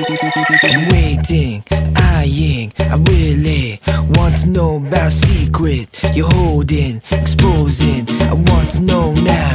I'm waiting, eyeing, I really want to know about secret you're holding, exposing. I want to know now.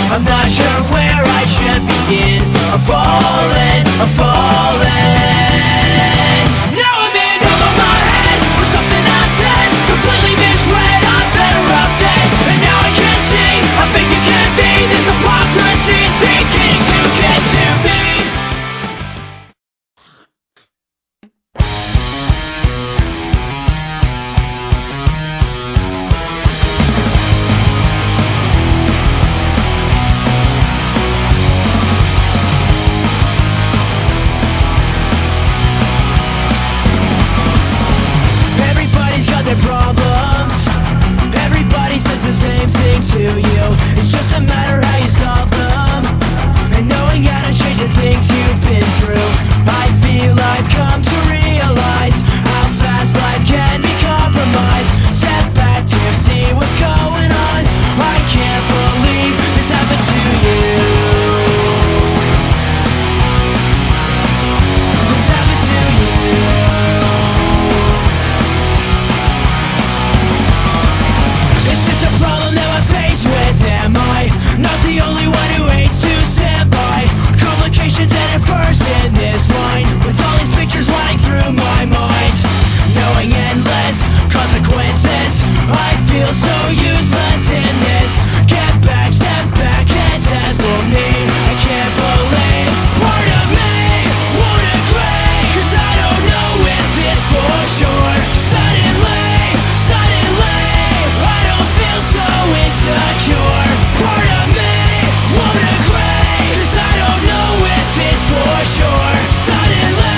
I'm not sure where I should begin. I'm falling, I'm falling. Now I'm in over my head with something I said, completely misread. I'm better off dead. And now I can't see, I think you can be. This hypocrisy is beginning to get to me. To you, it's just a matter how you solve them, and knowing how to change the things you've been through. I feel I've come to realize how fast life can be compromised. Step back to see what's going on. I can't believe this happened to you. This happened to you. It's just a problem that I face with. Am I not the only one who hates to stand by? Complications at first in this line, with all these pictures running through my mind, knowing endless consequences. I feel so useless in this. Get back, step back, and as for me, I can't believe part of me won't agree, 'cause I don't know if it's for sure. Suddenly, I don't feel so insecure. Part of me won't agree, 'cause I don't know if it's for sure. Suddenly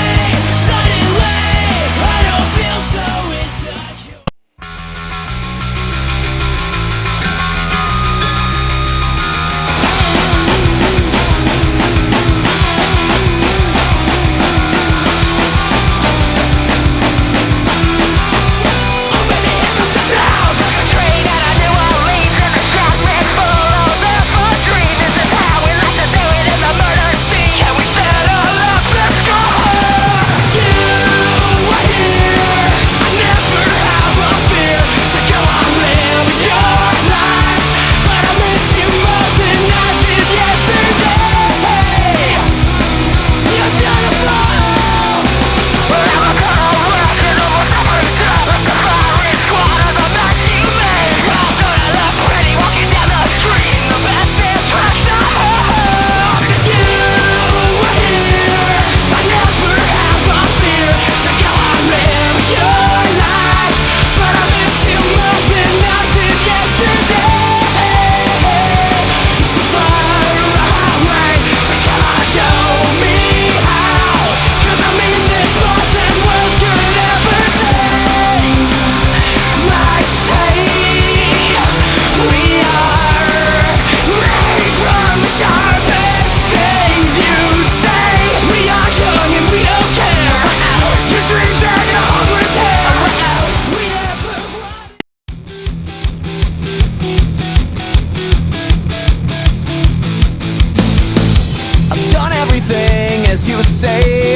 say.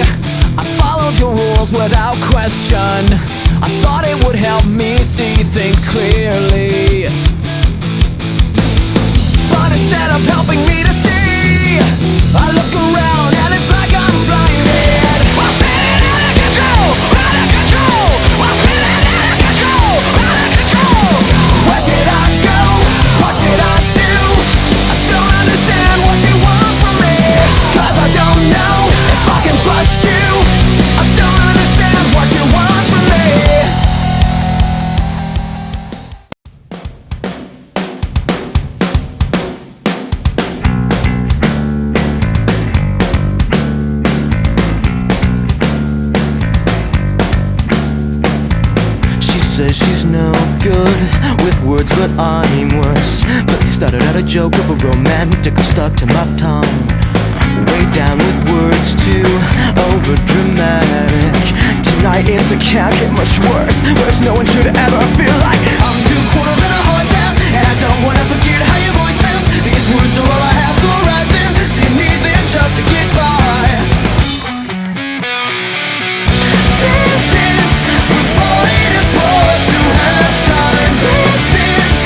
I followed your rules without question. I thought it would help me see things clearly, but instead of helping me to see, I look around and it's like I'm blinded. I'm feeling out of control, out of control. I'm feeling out of control, out of control. Where should I go? What should I do? I don't understand what you want from me, 'cause I don't know if I can trust you. I don't understand what you want from me. Says she's no good with words, but I'm worse. But started out a joke of a romantic stuck to my tongue. Way down with words too over dramatic. Tonight is it can't get much worse. Worse, no one should ever feel like I'm 2/4 and a heart down, and I don't wanna forget how your voice sounds. These words are all I have, so write them. So you need them just to get by. Dance, dance, we're falling apart to have time. Dance, dance,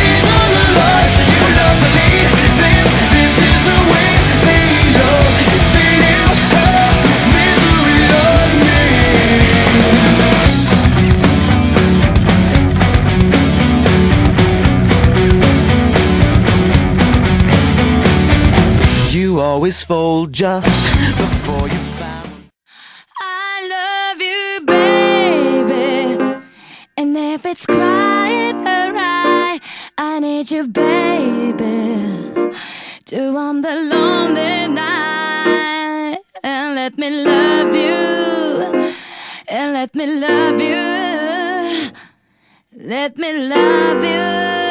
these are the lives that you love to lead. Dance, this is the way they love. If they knew how misery loved me. You always fold just before you found. I love you, baby. And if it's quiet or I need you, baby, to warm the lonely night. And let me love you, and let me love you, let me love you.